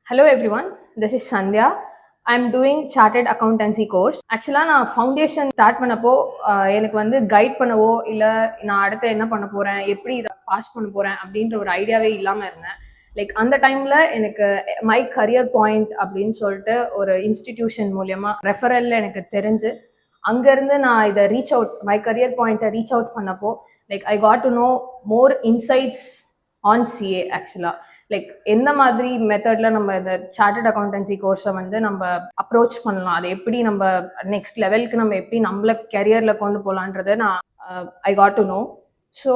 Hello everyone, this is Sandhya. I'm doing chartered accountancy course. ஆக்சுவலாக நான் foundation start பண்ணப்போ எனக்கு வந்து கைட் பண்ணவோ இல்லை நான் அடுத்து என்ன பண்ண போகிறேன், எப்படி இதை பாஸ் பண்ண போகிறேன் அப்படின்ற ஒரு ஐடியாவே இல்லாமல் இருந்தேன். லைக் அந்த டைமில் எனக்கு மை கரியர் பாயிண்ட் அப்படின்னு சொல்லிட்டு ஒரு இன்ஸ்டிடியூஷன் மூலியமாக ரெஃபரலில் எனக்கு தெரிஞ்சு அங்கேருந்து நான் இதை ரீச் அவுட் மை கரியர் பாயிண்ட்டை ரீச் அவுட் பண்ணப்போ like I got to know more insights on CA. ஆக்சுவலாக லைக் எந்த மாதிரி மெத்தடில் நம்ம இந்த சார்ட்டர்ட் அக்கௌண்டன்சி கோர்ஸை வந்து நம்ம அப்ரோச் பண்ணலாம், அதை எப்படி நம்ம நெக்ஸ்ட் லெவலுக்கு நம்ம எப்படி நம்மள கெரியரில் கொண்டு போகலான்றதை நான் I got to know. So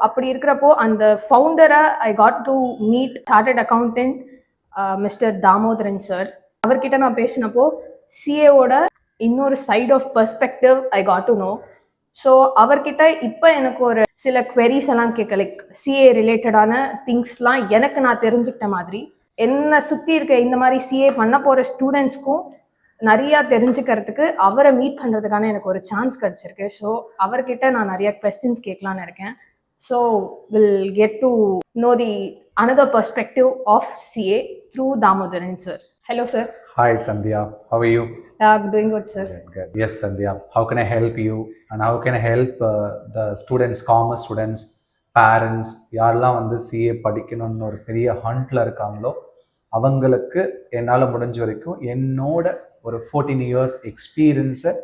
அப்படி இருக்கிறப்போ அந்த ஃபவுண்டரை I got to meet chartered accountant mister Damodaran sir. அவர்கிட்ட நான் பேசினப்போ சிஏவோட இன்னொரு side of perspective I got to know. So அவர்கிட்ட இப்போ எனக்கு ஒரு சில குவெரிஸ் எல்லாம் கேட்க, லைக் சிஏ ரிலேட்டடான திங்ஸ்லாம் எனக்கு நான் தெரிஞ்சுக்கிட்ட மாதிரி என்னை சுற்றி இருக்க இந்த மாதிரி சிஏ பண்ண போகிற ஸ்டூடெண்ட்ஸ்க்கும் நிறையா தெரிஞ்சுக்கிறதுக்கு அவரை மீட் பண்ணுறதுக்கான எனக்கு ஒரு சான்ஸ் கிடச்சிருக்கு. ஸோ அவர்கிட்ட நான் நிறைய கொஸ்டின்ஸ் கேட்கலான்னு இருக்கேன். So will get to know the another perspective of CA through Damodaran sir. Hello sir. Hi Sandhya, how are you? Doing good sir. Good. Yes Sandhya, how can I help you and how can I help the students, commerce students, parents, யாரெல்லாம் வந்து CA படிக்கணும்னு ஒரு பெரிய ஹண்ட்ல இருக்காங்களோ அவங்களுக்கு என்னால் முடிஞ்ச வரைக்கும் என்னோட ஒரு 14 years எக்ஸ்பீரியன்ஸை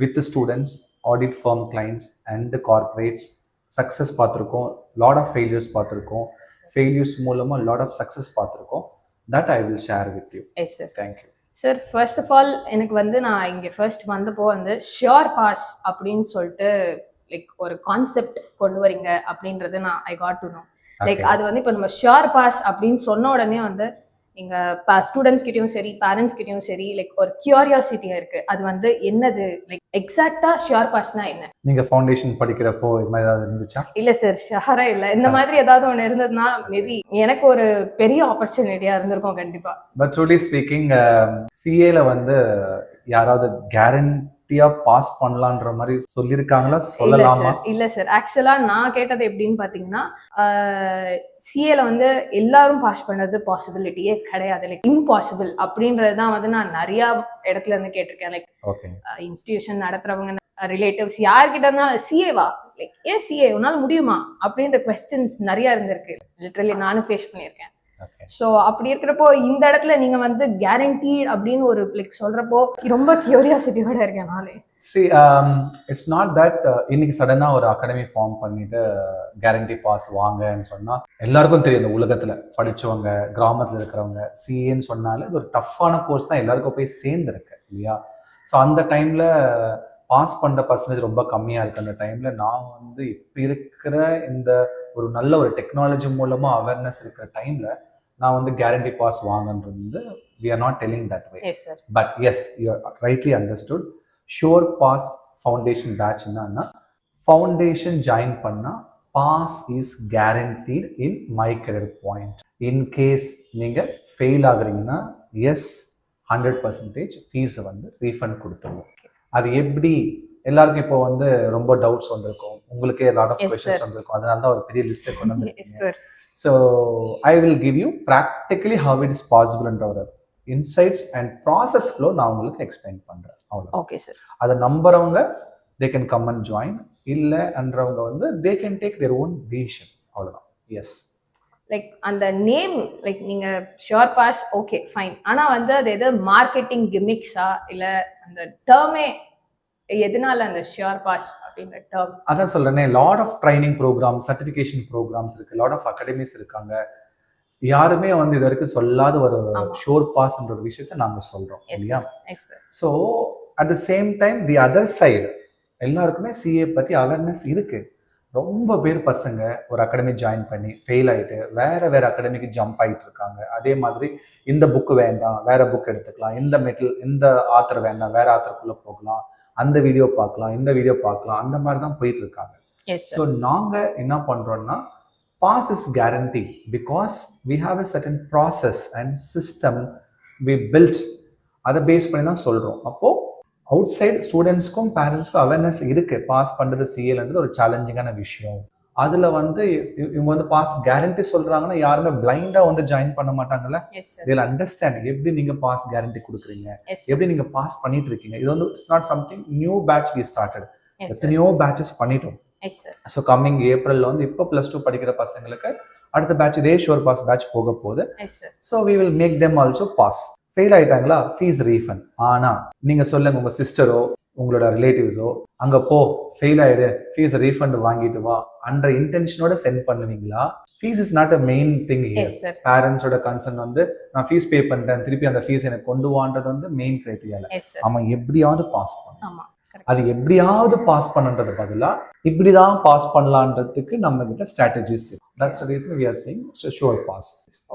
with students, audit firm clients and corporates success பார்த்துருக்கோம், லாட் ஆஃப் ஃபெயிலியர்ஸ் பார்த்துருக்கோம், ஃபெயிலியர்ஸ் மூலமாக லாட் ஆஃப் சக்ஸஸ் பார்த்துருக்கோம். That I will share with you. Yes sir. Thank you sir. First of all எனக்கு வந்து நான் இங்கே ஃபர்ஸ்ட் வந்தப்போ வந்து ஷியோர் பாஸ் அப்படின்னு சொல்லிட்டு லைக் ஒரு கான்செப்ட் கொண்டு வரீங்க அப்படின்றது நான் I got to no. Like அது வந்து இப்போ நம்ம ஷியோர் பாஸ் அப்படின்னு சொன்ன உடனே வந்து எங்கள் ஸ்டூடெண்ட்ஸ் கிட்டையும் சரி பேரண்ட்ஸ் கிட்டையும் சரி லைக் ஒரு கியூரியாசிட்டியாக இருக்குது. அது வந்து என்னது, லைக் எக்ஸாக்டா ஷியோர் பாஸ்னா என்ன? நீங்கள் ஃபவுண்டேஷன் படிக்கிறப்போ இது மாதிரி ஏதாவது இருந்துச்சா? இல்லை சார், ஷியோரா இல்லை. இந்த மாதிரி ஏதாவது ஒன்று இருந்ததுன்னா மேபி எனக்கு ஒரு பெரிய ஆப்பர்ச்சுனிட்டியாக இருந்திருக்கும் கண்டிப்பாக. பட் ட்ரூலி ஸ்பீக்கிங் சிஏல வந்து யாராவது கேரண்டியா பாஸ் பண்ணலான்ற மாதிரி சொல்லியிருக்காங்களா, சொல்லலாமா? இல்ல சார், ஆக்சுவலா நான் கேட்டது எப்படின்னு பாத்தீங்கன்னா சிஏல வந்து எல்லாரும் பாஸ் பண்றது பாசிபிலிட்டியே கிடையாது, லைக் இம்பாசிபிள் அப்படின்றதுதான் வந்து நான் நிறைய இடத்துல இருந்து கேட்டிருக்கேன். லைக் இன்ஸ்டிடியூஷன் நடத்துறவங்க, ரிலேட்டிவ்ஸ், யார்கிட்ட இருந்தாலும் சிஏவா, லைக் ஏன் சிஏ உன்னால முடியுமா அப்படின்ற கொஸ்டின்ஸ் நிறைய இருந்திருக்கு. லிட்டரலி நானும் ஃபேஸ் பண்ணியிருக்கேன். ஸோ அப்படி இருக்கிறப்போ இந்த இடத்துல நீங்க வந்து கேரண்டி அப்படின்னு ஒரு லைக் சொல்றப்போ ரொம்ப கியூரியாசிட்டியோட இருக்கேன் நானே. இட்ஸ் நாட் தட் இன்னைக்கு சடனா ஒரு அகாடமி ஃபார்ம் பண்ணிட்டு கேரண்டி பாஸ் வாங்கன்னு சொன்னா எல்லாருக்கும் தெரியும். இந்த உலகத்துல படிச்சவங்க, கிராமத்துல இருக்கிறவங்க, சிஏன்னு சொன்னாலே இது ஒரு டஃப்பான கோர்ஸ் தான் எல்லாருக்கும் போய் சேர்ந்துருக்கு இல்லையா? ஸோ அந்த டைம்ல பாஸ் பண்ணுற பர்சன்டேஜ் ரொம்ப கம்மியாக இருக்குது. அந்த டைமில் நான் வந்து இப்போ இருக்கிற இந்த ஒரு நல்ல ஒரு டெக்னாலஜி மூலமாக அவேர்னஸ் இருக்கிற டைமில் நான் வந்து கேரண்டி பாஸ் வாங்கன்றது வந்து we are not telling that way. But yes, you are rightly understood. Sure pass foundation batch என்னன்னா, ஃபவுண்டேஷன் ஜாயின் பண்ணால் pass is guaranteed in my career point. In case நீங்கள் ஃபெயில் ஆகுறீங்கன்னா எஸ் 100% ஃபீஸை வந்து ரீஃபண்ட் கொடுத்துருவோம். அது எப்படி எல்லாருக்கும் இப்போ வந்து ரொம்ப டவுட்ஸ் வந்திருக்கும், உங்களுக்கே லாட் ஆஃப் क्वेश्चंस வந்திருக்கும். அதனால தான் ஒரு பெரிய லிஸ்ட் கொண்டு வந்திருக்கீங்க. So I will give you practically how it is பாசிபிள்ன்ற ஒரு இன்சைட்ஸ் அண்ட் ப்ராசஸ் ஃப்ளோ நான் உங்களுக்கு எக்ஸ்பிளைன் பண்றேன். அவ்வளோ. Okay sir. அதை நம்புறவங்க they can come and join, இல்லைன்றவங்க வந்து they can take their own decision. அவ்வளோதான். எஸ். லைக் அந்த நேம், லைக் நீங்க ஷியோர் பாஸ் ஓகே ஃபைன், ஆனா வந்து அது எது மார்க்கெட்டிங் கிமிக்ஸா இல்ல அந்த டேர்மே எதனால அந்த ஷியோர் பாஸ் அப்படின்ற டேர்ம்? அதான் சொல்றேனே, lot of training program, certification programs இருக்கு, லாட் ஆஃப் அகாடமிஸ் இருக்காங்க. யாருமே வந்து இது வரைக்கும் சொல்லாத ஒரு ஷோர் பாஸ்ன்ற ஒரு விஷயத்த நாங்க சொல்றோம் இல்லையா? So at the same time the other side எல்லாருக்குமே சிஏ பத்தி அவேர்னஸ் இருக்கு. ரொம்ப பேர் பசங்க ஒரு அகாடமி ஜாயின் பண்ணி ஃபெயில் ஆகிட்டு வேற அகாடமிக்கு ஜம்ப் ஆகிட்டு இருக்காங்க. அதே மாதிரி இந்த புக்கு வேண்டாம், வேற புக் எடுத்துக்கலாம், இந்த ஆத்தர் வேண்டாம், வேற ஆத்தருக்குள்ள போகலாம், அந்த வீடியோ பார்க்கலாம், இந்த வீடியோ பார்க்கலாம், அந்த மாதிரி தான் போயிட்டு இருக்காங்க. ஸோ நாங்கள் என்ன பண்றோம்னா, pass is guarantee because we have a certain process and system we built. அதை பேஸ் பண்ணி தான் சொல்றோம். அப்போ அவுட் சைட் ஸ்டூடெண்ட்ஸ்க்கும் பேரண்ட்ஸ்க்கும் அவேர்னஸ் இருக்கு, பாஸ் பண்றது சிஏன்றது ஒரு சேலஞ்சிங்கான விஷயம். அதுல வந்து இவங்க வந்து பாஸ் கேரண்டி சொல்றாங்கன்னா யாருமே பிளைண்டா வந்து ஜாயின் பண்ண மாட்டாங்கல்ல. Yes sir. they'll understand எப்படி நீங்க பாஸ் கேரண்டி கொடுக்குறீங்க, எஸ் எப்படி நீங்க பாஸ் பண்ணிட்டு இருக்கீங்க. இது வந்து it's not something new batch we started. Sir. எத்தனையோ பேட்சஸ் பண்ணிட்டோம். Yes sir. ஸோ கம்மிங் ஏப்ரல்ல வந்து இப்போ +2 படிக்கிற பசங்களுக்கு அடுத்த பேட்ச் இதே ஷோர் பாஸ் பேட்ச் போக போகுது. Yes sir. So we will make them also pass. Fail ஆயிட்டாங்களா ஃபீஸ் ரீஃபண்ட். ஆனா நீங்க சொல்லுங்க உங்க சிஸ்டரோ உங்களோட ரிலேட்டிவ்ஸோ அங்க போ ஃபெயில் ஆயிடு ஃபீஸ் ரீஃபண்ட் வாங்கிட்டு வா அன்ற இன்டென்ஷனோட சென்ட் பண்ணுவீங்களா? Fees is not a main thing here. Yes sir. பேரண்ட்ஸோட கன்சர்ன் வந்து நான் ஃபீஸ் பே பண்ணிட்டேன் திருப்பி அந்த ஃபீஸ் எனக்கு கொண்டு வான்றது வந்து மெயின் கிரைட்டீரியா. Yes sir. அவன் எப்படியாவது பாஸ் பண்ணணும். ஆமா. அது எப்படியாவது பாஸ் பண்ணுன்றது பதிலா இப்படிதான் பாஸ் பண்ணலான்றதுக்கு நம்ம கிட்ட strategies. That's the reason we are saying sure pass.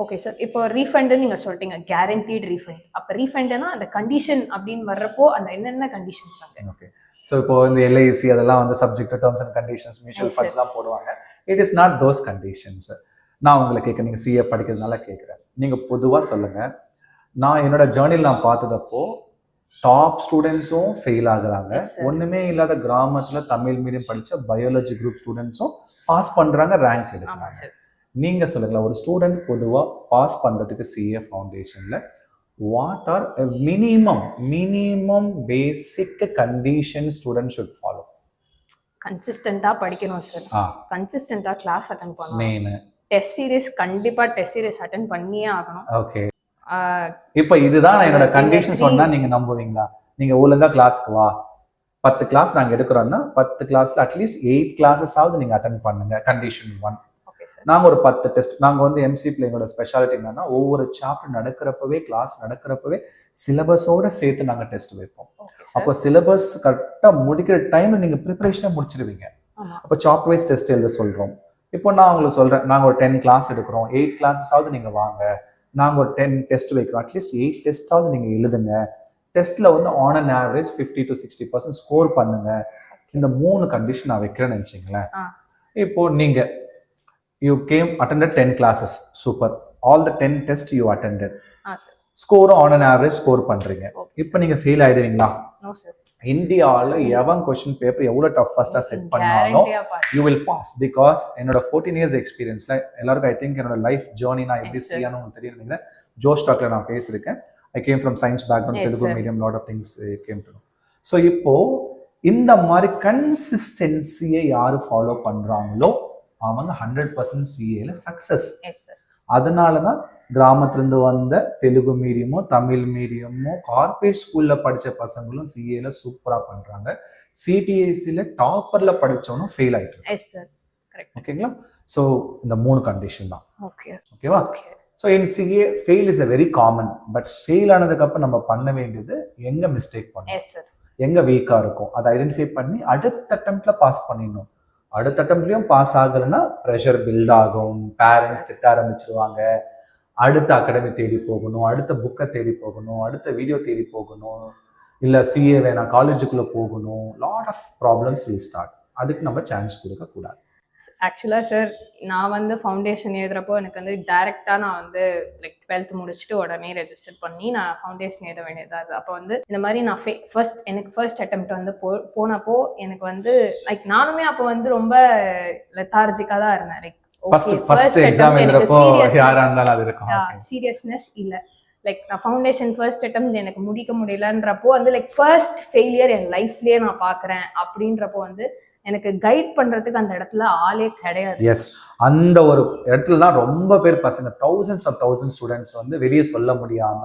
Okay sir. இப்போ ரீஃபண்ட் நீங்க சொல்லிட்டீங்க கேரண்டீட் ரீஃபண்ட். அப்ப ரீஃபண்ட்னா அந்த கண்டிஷன் அப்படின்னு வர்றப்போ அந்த என்னென்ன கண்டிஷன்ஸ் அங்க? ஓகே. ஸோ இப்போ இந்த எல்ஐசி அதெல்லாம் வந்து subject terms and conditions mutual ஃபண்ட்ஸ்லாம் போடுவாங்க. It is not those conditions. நான் உங்களை கேட்க நீங்க சிஏ படிக்கிறதுனால கேட்குறேன். நீங்க பொதுவா சொல்லுங்க. நான் என்னோட ஜேர்னியில் நான் பார்த்ததப்போ டாப் ஸ்டூடெண்ட்ஸும் ஃபெயில் ஆகுறாங்க. ஒண்ணுமே இல்லாத கிராமத்துல தமிழ் மீடியம் படிச்ச பயாலஜி குரூப் ஸ்டூடெண்ட்ஸும் பாஸ் பண்றாங்க, ரேங்க் எடுக்கிறாங்க. நீங்க சொல்லுங்களேன் ஒரு ஸ்டூடெண்ட் பொதுவா பாஸ் பண்றதுக்கு சிஏ ஃபவுண்டேஷன்ல what are minimum basic condition student should follow? கன்சிஸ்டன்ட்டா படிக்கணும் சார். கன்சிஸ்டன்ட்டா கிளாஸ் அட்டெண்ட் பண்ணணும். மெயின் டெஸ்ட் சீரிஸ் கண்டிப்பா டெஸ்ட் சீரிஸ் அட்டெண்ட் பண்ணியே ஆகணும். ஓகே. இப்போ இதுதான் என்னோட கண்டிஷன் சொன்னா நீங்க நம்புவீங்களா? நீங்க ஒழுங்கா கிளாஸ்க்கு வா 10 கிளாஸ் நாங்க எடுக்கிறோம்னா 10 கிளாஸ்ல அட்லீஸ்ட் 8 கிளாஸஸாவது நீங்க அட்டெண்ட் பண்ணுங்க. கண்டிஷன் 1. நாங்க ஒரு 10 டெஸ்ட் நாங்க வந்து எம்சிபில எங்களோட ஸ்பெஷாலிட்டி என்னன்னா ஒவ்வொரு சாப்டர் நடக்கிறப்பவே கிளாஸ் நடக்கிறப்பவே சிலபஸோட சேர்த்து நாங்க டெஸ்ட் வைப்போம். அப்போ சிலபஸ் கரெக்டா முடிக்கிற டைம்ல நீங்க ப்ரிப்பரேஷனை முடிச்சிருவீங்க. அப்போ சாப்டர் வைஸ் டெஸ்ட் எழுத சொல்றோம். இப்போ நான் உங்களுக்கு சொல்றேன் நாங்க ஒரு 10 கிளாஸ் எடுக்கிறோம், 8 கிளாஸஸாவது நீங்க வாங்க, நாங்கள் ஒரு 10 டெஸ்ட் வைக்கிறோம், அட்லீஸ்ட் 8 டெஸ்ட்டாவது நீங்கள் எழுதுங்க. டெஸ்ட்டில் வந்து on an average 50 to 60% score பண்ணுங்க. இந்த 3 கண்டிஷன் நான் வைக்கிறேன்னு நினச்சிங்களேன். இப்போ நீங்கள் you came attended 10 classes, super, all the 10 test you attended, ஸ்கோரும் ஆன் அன் ஆவரேஜ் ஸ்கோர் பண்ணுறீங்க. இப்போ நீங்கள் ஃபெயில் ஆகிடுவீங்களா? இந்தியாவில் எவன் கொஸ்டின் பேப்பர் எவ்வளோ டஃபஸ்ட்டாக செட் பண்ணாலும் யூ வில் பாஸ். பிகாஸ் என்னோட 14 years எக்ஸ்பீரியன்ஸில் எல்லாருக்கும் ஐ திங்க் என்னோட லைஃப் ஜேர்னி நான் எப்படி செய்யணும் உங்களுக்கு தெரியும் நினைக்கிறேன். ஜோஸ் டாக்ல நான் பேசியிருக்கேன். I came from science background, Telugu medium, lot of things came to know. So இப்போ இந்த மாதிரி கன்சிஸ்டன்சியை யாரு ஃபாலோ பண்றாங்களோ அவங்க 100% சிஏல சக்சஸ். அதனால தான் கிராமத்துலேருந்து வந்த தெலுங்கு மீடியமோ தமிழ் மீடியமோ கார்பரேட் ஸ்கூல்ல படிச்ச பசங்களும் சிஏல சூப்பரா பண்றாங்க. சிபிஎஸ்சில டாப்பர்ல படிச்சவனும் ஃபெயில் ஆயிட்டு. ஓகேங்களா? ஸோ இந்த 3 கண்டிஷன் தான். ஓகேவா? So in CA fail is a very common. But fail ஆனதுக்கு அப்புறம் நம்ம பண்ண வேண்டியது எங்க மிஸ்டேக் பண்ணணும், எங்க வீக்கா இருக்கும் அதை ஐடென்டிஃபை பண்ணி அடுத்த அட்டெம்ப்ட்ல பாஸ் பண்ணிடணும். அடுத்த அட்டெம்ப்ட்லயும் பாஸ் ஆகலைன்னா ப்ரெஷர் பில்ட் ஆகும், பேரண்ட்ஸ் திட்ட ஆரம்பிச்சிருவாங்க, அடுத்த அகாடமி தேடி போகணும், அடுத்த புக்கை தேடி போகணும், அடுத்த வீடியோ தேடி போகணும், இல்லை சிஏ வேணாம் காலேஜுக்குள்ளே போகணும். Lot of problems will start. அதுக்கு நம்ம சான்ஸ் கொடுக்கக்கூடாது. ஆக்சுவலாக சார் நான் வந்து ஃபவுண்டேஷன் எழுதுறப்போ எனக்கு வந்து டைரெக்டாக நான் வந்து லைக் 12th முடிச்சுட்டு உடனே ரெஜிஸ்டர் பண்ணி நான் ஃபவுண்டேஷன் எழுத வேண்டியதாக இருக்குது. அப்போ வந்து இந்த மாதிரி நான் எனக்கு ஃபர்ஸ்ட் அட்டெம்ப்ட் வந்து போனப்போ எனக்கு வந்து லைக் நானுமே அப்போ வந்து ரொம்ப லெத்தார்ஜிக்காக தான் இருந்தேன். லைக் சீரியஸ்னஸ் இல்லை, லைக் நான் ஃபவுண்டேஷன் ஃபர்ஸ்ட் அட்டெம்ப்ட் எனக்கு முடிக்க முடியலன்றப்போ வந்து லைக் ஃபர்ஸ்ட் ஃபெயிலியர் என் லைஃப்லயே நான் பார்க்குறேன். அப்படின்றப்போ வந்து எனக்கு கைட் பண்றதுக்கு அந்த இடத்துல ஆளே கிடையாது. எஸ், அந்த ஒரு இடத்துல தான் ரொம்ப பேர் பசங்க thousands ஸ்டூடெண்ட்ஸ் வந்து வெளியே சொல்ல முடியாம,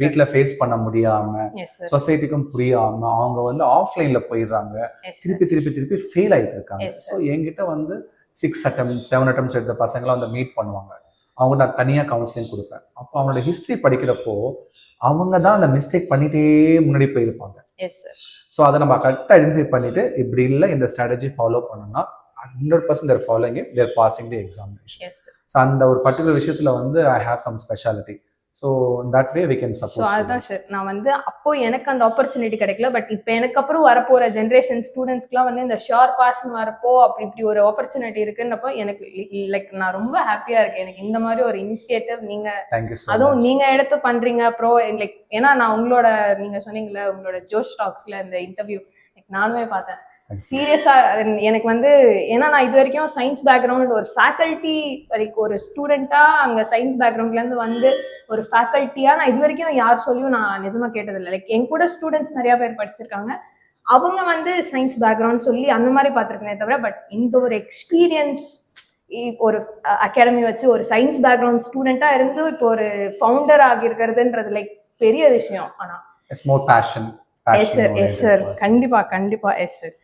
வீட்டுல ஃபேஸ் பண்ண முடியாம, சொசைட்டிக்கும் புரியாம அவங்க வந்து ஆஃப்லைன்ல போயிடுறாங்க, திருப்பி ஃபெயில் ஆயிட்டு இருக்காங்க. ஸோ என்கிட்ட வந்து 6 attempts 7 attempts எடுத்த பசங்களாம் வந்து மீட் பண்ணுவாங்க. அவங்க நான் தனியாக கவுன்சிலிங் கொடுப்பேன். அப்போ அவங்களோட ஹிஸ்ட்ரி படிக்கிறப்போ அவங்க தான் அந்த மிஸ்டேக் பண்ணிட்டே முன்னாடி போயிருப்பாங்க. ஸோ அதை நம்ம கரெக்டாக ஐடென்டிஃபை பண்ணிட்டு இப்படி இல்லை இந்த ஸ்ட்ராட்டஜி ஃபாலோ பண்ணோம்னா 100% they're following it, they're passing the examination. So அந்த ஒரு பர்டிகுலர் விஷயத்துல வந்து I have some speciality. So that way we can support. So அதுதான் சார், நான் வந்து அப்போ எனக்கு அந்த ஆப்பர்ச்சுனிட்டி கிடைக்கல. பட் இப்போ எனக்கு அப்புறம் வரப்போற ஜென்ரேஷன் ஸ்டூடெண்ட்ஸ்க்குலாம் வந்து இந்த ஷோர் பாஸ்ன்னு வரப்போ இப்படி ஒரு ஆப்பர்ச்சுனிட்டி இருக்குன்றப்போ எனக்கு லைக் நான் ரொம்ப ஹாப்பியா இருக்கேன். எனக்கு இந்த மாதிரி ஒரு இனிஷியேட்டிவ் நீங்க அதுவும் நீங்க எடுத்து பண்றீங்க ப்ரோ. லைக் ஏன்னா நான் உங்களோட நீங்க சொன்னீங்கல்ல உங்களோட ஜோஷ் டாக்ஸ்ல இந்த இன்டர்வியூ நானுமே பார்த்தேன். சீரியஸா எனக்கு வந்து ஏன்னா நான் இது வரைக்கும் சயின்ஸ் பேக்ரவுண்ட் ஒரு ஃபேக்கல்ட்டி லைக் ஒரு ஸ்டூடெண்டா அங்க சயின்ஸ் பேக்ரவுண்ட்ல இருந்து வந்து ஒரு ஃபேக்கல்ட்டியா நான் இது வரைக்கும் யார் சொல்லியும் நான் நிஜமா கேட்டதில்லை. லைக் என் கூட ஸ்டூடெண்ட்ஸ் நிறைய பேர் படிச்சிருக்காங்க, அவங்க வந்து சயின்ஸ் பேக்ரவுண்ட் சொல்லி அந்த மாதிரி பார்த்துருக்கேனே தவிர, பட் இந்த ஒரு எக்ஸ்பீரியன்ஸ் ஒரு அகாடமி வச்சு ஒரு சயின்ஸ் பேக்ரவுண்ட் ஸ்டூடெண்டா இருந்து இப்போ ஒரு ஃபவுண்டர் ஆகியிருக்கிறதுன்றது லைக் பெரிய விஷயம். ஆனா it's more passion. Yes sir, yes sir, கண்டிப்பா கண்டிப்பா எஸ் சார்.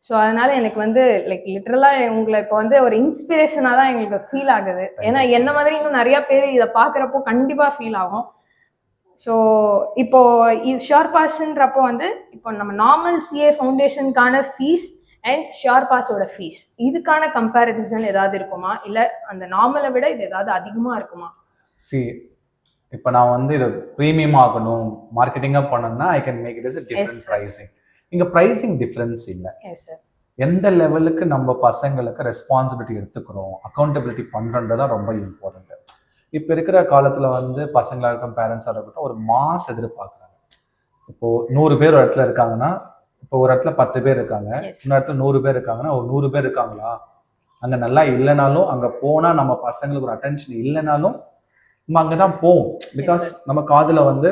ஸோ அதனால எனக்கு வந்து லைக் லிட்டரலா உங்களை இப்போ வந்து ஒரு இன்ஸ்பிரேஷனா தான் எங்களுக்கு ஃபீல் ஆகுது. ஏன்னா என்ன மாதிரி இன்னும் நிறைய பேர் இதை பாக்குறப்போ கண்டிப்பா ஃபீல் ஆகும். ஸோ இப்போ ஷியோர் பாஸ்ன்றப்போ வந்து இப்போ நம்ம நார்மல் சிஏ ஃபவுண்டேஷனுக்கான ஃபீஸ் அண்ட் ஷியோர் பாஸோட ஃபீஸ் இதுக்கான கம்பேரிசன் ஏதாவது இருக்குமா, இல்ல அந்த நார்மலை விட இது ஏதாவது அதிகமா இருக்குமா? இப்போ நான் வந்து இதை ப்ரீமியம் ஆகணும் மார்க்கெட்டிங்காக பண்ணணும்னா I can make it is different pricing. இங்கே ப்ரைசிங் டிஃப்ரென்ஸ் இல்லை. எந்த லெவலுக்கு நம்ம பசங்களுக்கு ரெஸ்பான்சிபிலிட்டி எடுத்துக்கிறோம், அக்கௌண்டபிலிட்டி பண்ணுறதுதான் ரொம்ப இம்பார்ட்டன்ட். இப்போ இருக்கிற காலத்தில் வந்து பசங்களாக இருக்கட்டும் பேரண்ட்ஸாக இருக்கட்டும் ஒரு மாஸ் எதிர்பார்க்குறாங்க. இப்போ 100 பேர் ஒரு இடத்துல இருக்காங்கன்னா, இப்போ ஒரு இடத்துல 10 பேர் இருக்காங்க, இன்னொரு இடத்துல 100 பேர் இருக்காங்கன்னா ஒரு 100 பேர் இருக்காங்களா, அங்கே நல்லா இல்லைனாலும் அங்கே போனால் நம்ம பசங்களுக்கு ஒரு அட்டென்ஷன் இல்லைனாலும் நம்ம அங்கதான் போவோம். பிகாஸ் நம்ம காதுல வந்து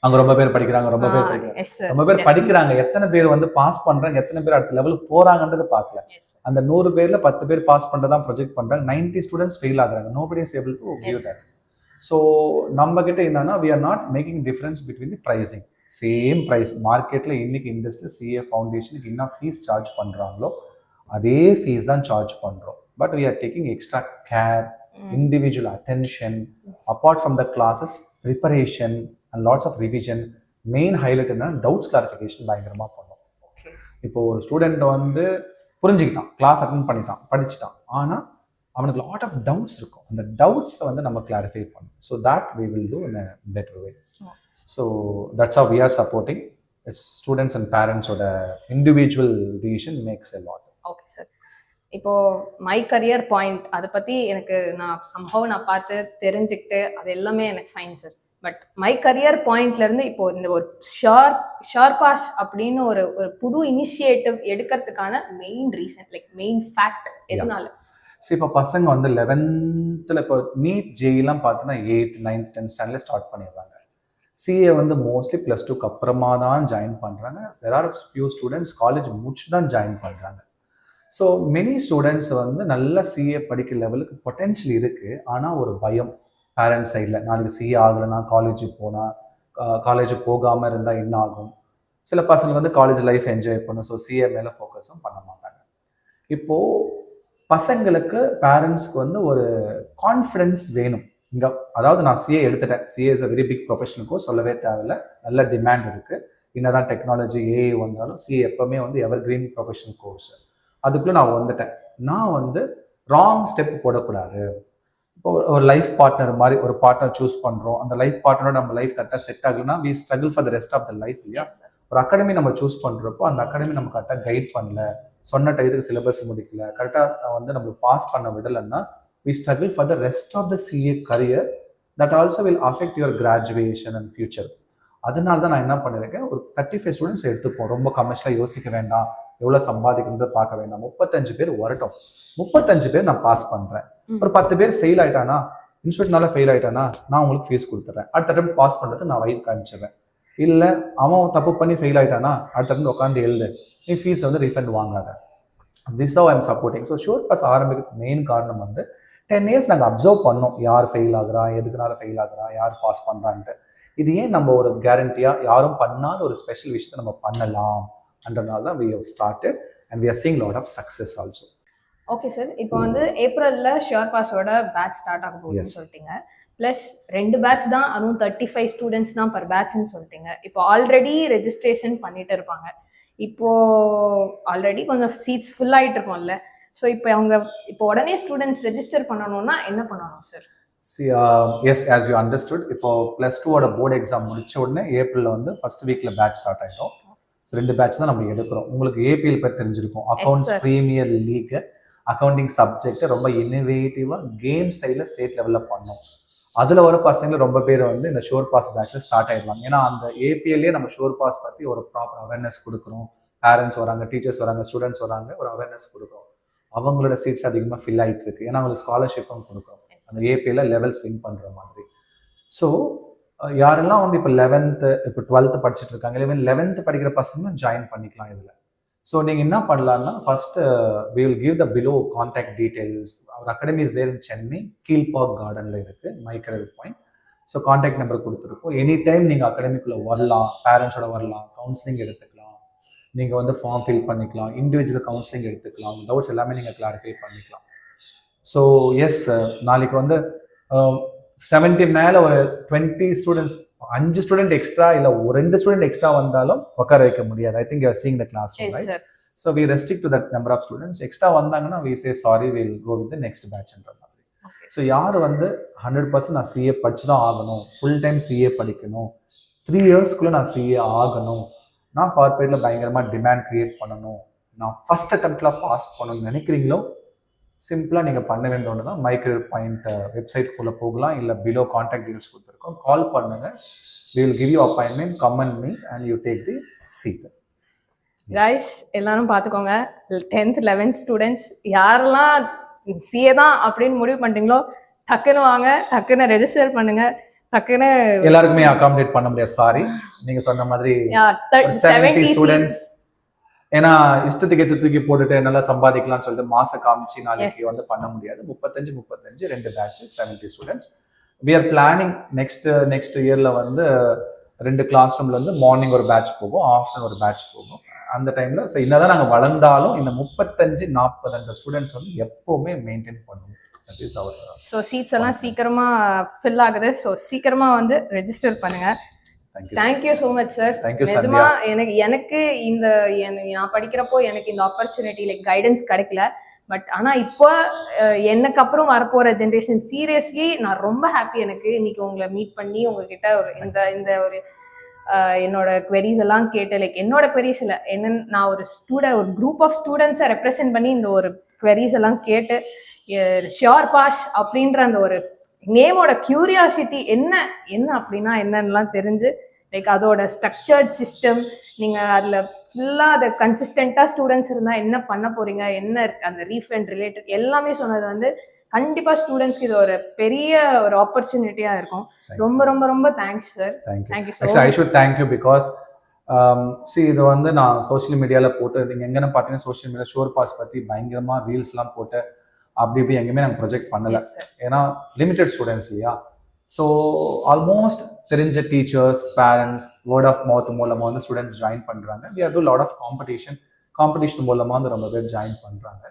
அங்க ரொம்ப பேர் படிக்கிறாங்க, ரொம்ப பேர் படிக்கிறாங்க, ரொம்ப பேர் படிக்கிறாங்க, எத்தனை பேர் வந்து பாஸ் பண்றாங்க, எத்தனை பேர் அடுத்த லெவலுக்கு போறாங்கன்றது பார்க்கல. அந்த 100 பேர்ல 10 பேர் பாஸ் பண்றதா ப்ரொஜெக்ட் பண்றாங்க, 90 ஸ்டூடெண்ட்ஸ் ஃபெயில் ஆகுறாங்க. nobody is able to give that. So நம்ம கிட்ட என்னன்னா we are not making difference between the pricing. Same price மார்க்கெட்ல இன்னைக்கு இண்டஸ்ட்ரி சிஏ ஃபவுண்டேஷனுக்கு என்ன ஃபீஸ் சார்ஜ் பண்றாங்களோ அதே ஃபீஸ் தான் சார்ஜ் பண்றோம். But we are taking extra care, individual attention, apart from the classes preparation and lots of revision. Main highlight என்னன்னா doubts clarification பயங்கரமா பண்ணும். இப்போ ஒரு ஸ்டூடெண்ட் வந்து புரிஞ்சுக்கிட்டான், கிளாஸ் அட்டென்ட் பண்ணிட்டான், படிச்சுட்டான், ஆனா அவனுக்கு லாட் ஆஃப் டவுட்ஸ் இருக்கும். அந்த டவுட்ஸை வந்து நம்ம கிளாரிஃபை பண்ணணும். So that we will do in a better way. So that's how we are supporting. It's students and parents ஓட individual decision makes a lot. Okay sir. இப்போ மை கரியர் பாயிண்ட் அதை பத்தி எனக்கு நான் பார்த்து தெரிஞ்சுக்கிட்டு அது எல்லாமே எனக்கு fine sir. But my career பாயிண்ட்ல இருந்து இப்போ இந்த ஒரு ஷியோர் பாஸ் அப்படின்னு ஒரு புது இனிஷியேட்டிவ் எடுக்கிறதுக்கான main reason like main fact எதனால? ஸோ இப்போ பசங்க வந்து 11th இப்போ நீட் ஜேஇலாம் பார்த்தோன்னா 8th 9th 10th ஸ்டாண்டர்ட்ல ஸ்டார்ட் பண்ணிடுறாங்க. சிஏ வந்து மோஸ்ட்லி +2க்கு அப்புறமா தான் ஜாயின் பண்றாங்க. There are few students college முடிச்சு தான் ஜாயின் பண்றாங்க. ஸோ மெனி ஸ்டூடெண்ட்ஸ் வந்து நல்ல சிஏ படிக்கிற லெவலுக்கு பொட்டென்ஷியல் இருக்கு. ஆனால் ஒரு பயம் பேரண்ட்ஸ் சைடில், நாளைக்கு சிஏ ஆகலைன்னா காலேஜுக்கு போனால் காலேஜுக்கு போகாமல் இருந்தால் என்ன ஆகும். சில பசங்க வந்து காலேஜ் லைஃப் என்ஜாய் பண்ணும், ஸோ சிஏ மேலே ஃபோக்கஸும் பண்ண மாட்டாங்க. இப்போது பசங்களுக்கு பேரண்ட்ஸ்க்கு வந்து ஒரு கான்ஃபிடென்ஸ் வேணும். இங்கே அதாவது நான் சிஏ எடுத்துட்டேன், CA is a very big ப்ரொஃபஷனுக்கும் சொல்லவே தேவையில்லை, நல்ல டிமாண்ட் இருக்குது. என்னதான் டெக்னாலஜி ஏஐ வந்தாலும் சிஏ எப்போவுமே வந்து எவர் கிரீன் ப்ரொஃபஷனல் கோர்ஸ். அதுக்குள்ளே நான் வந்துட்டேன். நான் வந்து ராங் ஸ்டெப் போடக்கூடாது. இப்போ ஒரு லைஃப் பார்ட்னர் மாதிரி ஒரு பார்ட்னர் சூஸ் பண்ணுறோம், அந்த லைஃப் பார்ட்னரோட நம்ம லைஃப் கரெக்டாக செட் ஆகலைன்னா we struggle for the rest of the life இல்லையா. ஒரு அகாடமி நம்ம சூஸ் பண்ணுறப்போ அந்த அகாடமி நம்ம கரெக்டாக கைட் பண்ணல, சொன்ன டயத்துக்கு சிலபஸ் முடிக்கல, கரெக்டாக வந்து நம்மளுக்கு பாஸ் பண்ண விடலைன்னா we struggle for the rest of the CA career. That also will affect your graduation and future. அதனால தான் நான் என்ன பண்ணியிருக்கேன், ஒரு 35 ஸ்டூடெண்ட்ஸ் எடுத்துப்போம். ரொம்ப கமர்ஷியலாக யோசிக்க வேண்டாம், எவ்வளோ சம்பாதிக்கிறது பார்க்க வேண்டாம், 35 பேர் வரட்டும். 35 பேர் நான் பாஸ் பண்ணுறேன். ஒரு 10 பேர் ஃபெயில் ஆயிட்டானா, இன்ஸ்டியூட்னால ஃபெயில் ஆயிட்டானா, நான் உங்களுக்கு ஃபீஸ் கொடுத்துட்றேன். அடுத்த டைம் பாஸ் பண்ணுறது நான் வயிறு காமிச்சிடுறேன். இல்லை அவன் தப்பு பண்ணி ஃபெயில் ஆயிட்டானா அடுத்த டைம் உட்காந்து எழுது, நீ ஃபீஸ் வந்து ரீஃபண்ட் வாங்காத. This how I am supporting. So sure pass ஆரம்பிக்கிறதுக்கு மெயின் காரணம் வந்து 10 இயர்ஸ் நாங்கள் அப்சர்வ் பண்ணோம், யார் ஃபெயில் ஆகுறா, எதுக்குனால ஃபெயில் ஆகுறா, யார் பாஸ் பண்ணுறான்ட்டு. இது ஏன் நம்ம ஒரு கேரண்டியாக யாரும் பண்ணாத ஒரு ஸ்பெஷல் விஷயத்தை நம்ம பண்ணலாம் அன்றனால தான் we have started and we are seeing lot of success also. Okay sir. இப்போ வந்து ஏப்ரல்ல ஷியோர் பாஸோட பேட்ச் ஸ்டார்ட் ஆக போகுதுன்னு சொல்லிட்டீங்க. ப்ளஸ் 2 பேட்ச் தான், அதுவும் 35 ஸ்டூடெண்ட்ஸ் தான் பர் பேட்ச்னு சொல்லிட்டீங்க. இப்போ ஆல்ரெடி ரெஜிஸ்ட்ரேஷன் பண்ணிட்டு இருப்பாங்க. இப்போ ஆல்ரெடி கொஞ்சம் சீட்ஸ் ஃபுல் ஆகிட்டு இருக்கோம்ல. ஸோ இப்போ உடனே ஸ்டூடெண்ட்ஸ் ரெஜிஸ்டர் பண்ணணும்னா என்ன பண்ணணும் சார்? எஸ், ஆஸ் யூ அண்டர்ஸ்டுட், இப்போ +2ஓட போர்டு எக்ஸாம் முடிச்ச உடனே ஏப்ரலில் வந்து ஃபர்ஸ்ட் வீக்ல பேட்ச் ஸ்டார்ட் ஆகிடும். ஸோ 2 பேட்ச் தான் நம்ம எடுக்கிறோம். உங்களுக்கு ஏபிஎல் பற்றி தெரிஞ்சிருக்கும், accounts premier league accounting subject ரொம்ப இன்னோவேட்டிவாக கேம் ஸ்டைலில் ஸ்டேட் லெவலில் பண்ணோம். அதில் வர பசங்களை ரொம்ப பேர் வந்து இந்த ஷோர் பாஸ் பேட்சில் ஸ்டார்ட் ஆகிடுவாங்க. ஏன்னா அந்த ஏபிஎல்லே நம்ம ஷோர் பாஸ் பற்றி ஒரு ப்ராப்பர் அவேர்னஸ் கொடுக்குறோம், பேரண்ட்ஸ் வராங்க, டீச்சர்ஸ் வராங்க, ஸ்டூடெண்ட்ஸ் வராங்க, ஒரு அவேர்னஸ் கொடுக்குறோம். அவங்களோட சீட்ஸ் அதிகமாக ஃபில் ஆகிட்டு இருக்கு. ஏன்னா அவங்களுக்கு ஸ்காலர்ஷிப்பும் கொடுக்குறோம் அந்த ஏபியில் லெவல்ஸ் வின் பண்ணுற மாதிரி. ஸோ யாரெல்லாம் வந்து இப்போ 11th இப்போ 12th படிச்சுட்டு இருக்காங்க, ஈவன் 11th படிக்கிற பசங்களும் ஜாயின் பண்ணிக்கலாம் இதில். ஸோ நீங்கள் என்ன பண்ணலான்னா first we will give the below contact details. Our academy is there in Chennai, Kilpauk கார்டனில் இருக்குது, Micrave Point. So contact number கொடுத்துருக்கோம். எனி டைம் நீங்கள் அகாடமிக்குள்ளே வரலாம், பேரண்ட்ஸோட வரலாம், கவுன்சிலிங் எடுத்துக்கலாம், நீங்கள் வந்து ஃபார்ம் ஃபில் பண்ணிக்கலாம், இண்டிவிஜுவல் கவுன்சிலிங் எடுத்துக்கலாம், டவுட்ஸ் எல்லாமே நீங்கள் கிளாரிஃபை பண்ணிக்கலாம். ஸோ எஸ், நாளைக்கு வந்து 70 மேலே ஒரு 20 ஸ்டூடெண்ட்ஸ், 5 ஸ்டூடெண்ட் எக்ஸ்ட்ரா இல்லை ஒரு 2 ஸ்டூடெண்ட் எக்ஸ்ட்ரா வந்தாலும் உட்கார வைக்க முடியாது. I think you are seeing the classroom, right? So we restrict to that number of students. Extra வந்தாங்கன்னா we say sorry, will go with the next பேட்ச்ன்ற மாதிரி. So யார் வந்து 100% நான் சிஏ படிச்சு தான் ஆகணும், ஃபுல் டைம் சிஏ படிக்கணும், 3 இயர்ஸ்க்குள்ளே நான் சிஏ ஆகணும், நான் கார்பரேட்டில் பயங்கரமாக டிமாண்ட் கிரியேட் பண்ணணும், நான் ஃபர்ஸ்ட் அட்டெம்ப்ட்ல பாஸ் பண்ணணும்னு நினைக்கிறீங்களோ, சிம்பிளாக நீங்கள் பண்ண வேண்டிய ஒன்று தான் மைக்ரேவ் பாயிண்ட் வெப்சைட்குள்ளே போகலாம், இல்லை பிலோ கான்டாக்ட் டீடைல்ஸ் கொடுத்துருக்கோம், கால் பண்ணுங்க. we will give you appointment, come and meet and you take the seat. Guys எல்லாரும் பார்த்துக்கோங்க, 10th 11th ஸ்டூடெண்ட்ஸ் யாரெல்லாம் சிஏ தான் அப்படின்னு முடிவு பண்ணிட்டீங்களோ டக்குன்னு வாங்க, டக்குன்னு ரெஜிஸ்டர் பண்ணுங்க, டக்குன்னு. எல்லாருக்குமே அகாமடேட் பண்ண முடியாது, சாரி. நீங்க சொன்ன மாதிரி 70 ஸ்டூடெண்ட்ஸ், ஏன்னா இஷ்டத்துக்கு எடுத்து தூக்கி போட்டுட்டு நல்லா சம்பாதிக்கலாம்னு சொல்லிட்டு மாசம் காமிச்சு நாளைக்கு வந்து பண்ண முடியாது. 35 2 batch 70 students. We are planning next இயர்ல வந்து 2 கிளாஸ் ரூம்ல வந்து மார்னிங் ஒரு பேட்ச் போகும், ஆஃப்டர்நூன் ஒரு பேட்ச் போகும். அந்த டைம்ல என்னதான் நாங்கள் வளர்ந்தாலும் இந்த 35-40 ஸ்டூடெண்ட்ஸ் வந்து எப்பவுமே மெயின்டைன் பண்ணுவோம். ஸோ சீட்ஸ் எல்லாம் சீக்கிரமா ஃபில் ஆகுது. ஸோ சீக்கிரமா வந்து ரெஜிஸ்டர் பண்ணுங்க. Thank you so much sir. நிஜமா எனக்கு இந்த நான் படிக்கிறப்போ எனக்கு இந்த ஆப்பர்ச்சுனிட்டி லைக் கைடன்ஸ் கிடைக்கல. பட் ஆனால் இப்போ எனக்கு அப்புறம் வரப்போகிற ஜென்ரேஷன் சீரியஸ்லி நான் ரொம்ப ஹாப்பி. எனக்கு இன்னைக்கு உங்களை மீட் பண்ணி உங்ககிட்ட ஒரு இந்த ஒரு என்னோட queries எல்லாம் கேட்டு, லைக் என்னோட queries இல்லை, என்னன்னு நான் ஒரு குரூப் ஆஃப் ஸ்டூடெண்ட்ஸை ரெப்ரசென்ட் பண்ணி இந்த ஒரு queries எல்லாம் கேட்டு ஷியோர் பாஸ் அப்படின்ற அந்த ஒரு நேமோட கியூரியாசிட்டி என்ன அப்படின்னா என்னன்னுலாம் தெரிஞ்சு, லைக் அதோட ஸ்ட்ரக்சர்ட் சிஸ்டம், நீங்கள் அதில் ஃபுல்லாக அதை கன்சிஸ்டண்ட்டாக ஸ்டூடெண்ட்ஸ் இருந்தால் என்ன பண்ண போகிறீங்க, என்ன அந்த ரீஃபண்ட் ரிலேட்டட் எல்லாமே சொன்னது வந்து கண்டிப்பாக ஸ்டூடெண்ட்ஸ்க்கு இது ஒரு பெரிய ஒரு ஆப்பர்ச்சுனிட்டியாக இருக்கும். ரொம்ப ரொம்ப ரொம்ப thanks sir. Thank you sir. I should thank you because இது வந்து நான் சோஷியல் மீடியாவில் போட்டு, நீங்கள் எங்கன்னு பார்த்தீங்கன்னா சோஷியல் மீடியா ஷோர் பாஸ் பற்றி பயங்கரமாக ரீல்ஸ்லாம் போட்டு அப்படி இப்படி எங்கேயுமே நாங்கள் ப்ரொஜெக்ட் பண்ணலை. ஏன்னா லிமிட்டெட் ஸ்டூடெண்ட்ஸ் இல்லையா. ஸோ ஆல்மோஸ்ட் தெரிஞ்ச teachers, parents, word of mouth மூலமாக வந்து ஸ்டூடெண்ட்ஸ் ஜாயின் பண்ணுறாங்க. We are do lot of competition மூலமாக வந்து ரொம்ப பேர் ஜாயின் பண்ணுறாங்க.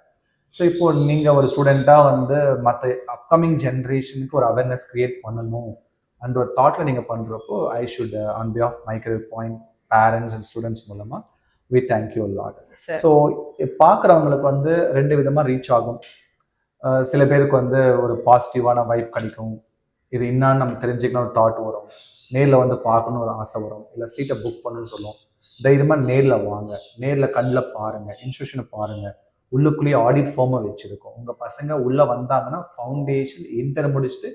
ஸோ இப்போ நீங்கள் ஒரு ஸ்டூடெண்ட்டாக வந்து மற்ற அப்கமிங் ஜென்ரேஷனுக்கு ஒரு அவேர்னஸ் கிரியேட் பண்ணணும் அந்த ஒரு தாட்டில் நீங்கள் பண்ணுறப்போ, I should on behalf Micrave Point parents and students மூலமாக we thank you a lot. So பார்க்குறவங்களுக்கு வந்து 2 விதமாக ரீச் ஆகும். சில பேருக்கு வந்து ஒரு பாசிட்டிவான வைப் கிடைக்கும், இது என்னான்னு நம்ம தெரிஞ்சுக்கணும் ஒரு தாட் வரும், நேரில் வந்து பார்க்கணும் ஒரு ஆசை வரும், இல்லை சீட்டை புக் பண்ணணும்னு சொல்லுவோம். தைரியமாக நேரில் வாங்க, நேரில் கண்ணில் பாருங்கள், இன்ஸ்டியூஷனை பாருங்கள், உள்ளுக்குள்ளேயே ஆடிட் ஃபார்மை வச்சுருக்கோம். உங்கள் பசங்க உள்ளே வந்தாங்கன்னா ஃபவுண்டேஷன் இன்டர் முடிச்சுட்டு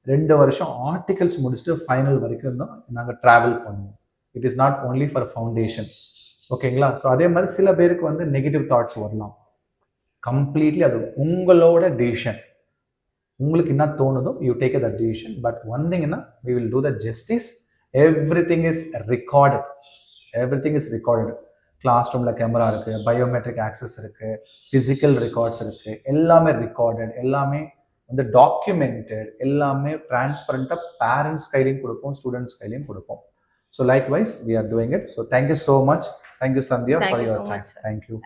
2 வருஷம் ஆர்டிகல்ஸ் முடிச்சுட்டு ஃபைனல் வரைக்கும் தான் நாங்கள் ட்ராவல் பண்ணுவோம். It is not only for foundation, ஓகேங்களா? ஸோ அதே மாதிரி சில பேருக்கு வந்து நெகட்டிவ் தாட்ஸ் வரலாம். கம்ப்ளீட்லி அது உங்களோட டிசிஷன். உங்களுக்கு என்ன தோணுதோ you take the decision. But one திங்னா we will do the justice. Everything is recorded. Class ரூமில் கேமரா இருக்குது, பயோமெட்ரிக் ஆக்சஸ் இருக்குது, ஃபிசிக்கல் ரெக்கார்ட்ஸ் இருக்குது, எல்லாமே ரெக்கார்டட், எல்லாமே வந்து டாக்குமெண்டட், எல்லாமே டிரான்ஸ்பரண்ட்டாக பேரண்ட்ஸ் கையிலையும் கொடுப்போம், ஸ்டூடெண்ட்ஸ் கையிலையும் கொடுப்போம். So likewise we are doing it. So thank you so much. Thank you Sandhya for your time. Thank you.